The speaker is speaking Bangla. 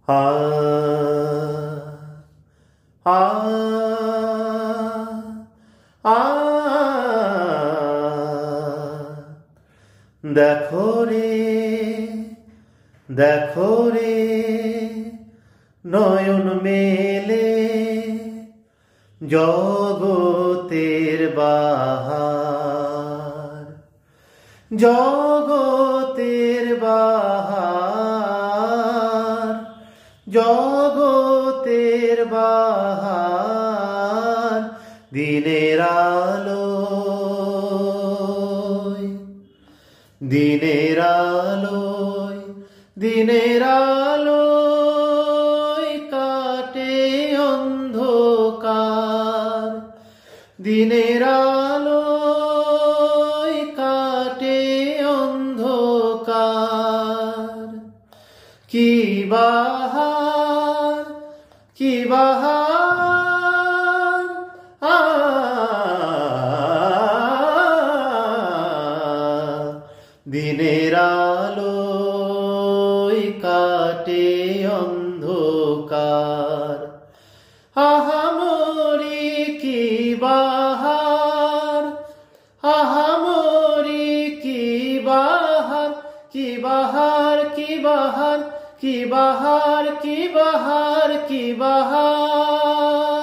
আ আ আ দেখো রে নয়ন মেলে জগতের বাহার, জগতের বাহার, জগতের বাহার। দিনের আলোয়, দিনের আলোয়, দিনের আলোয় কাটে অন্ধকার, দিনের আলোয় কাটে অন্ধকার। কি বাহার, কি বাহার, আ দিনের আলোয় কাটে অন্ধকার। আহামরি কি বাহার, আহামরি কি বাহার, কি বাহার, কি বাহার, কি বাহার, কি বাহার, কি বাহার।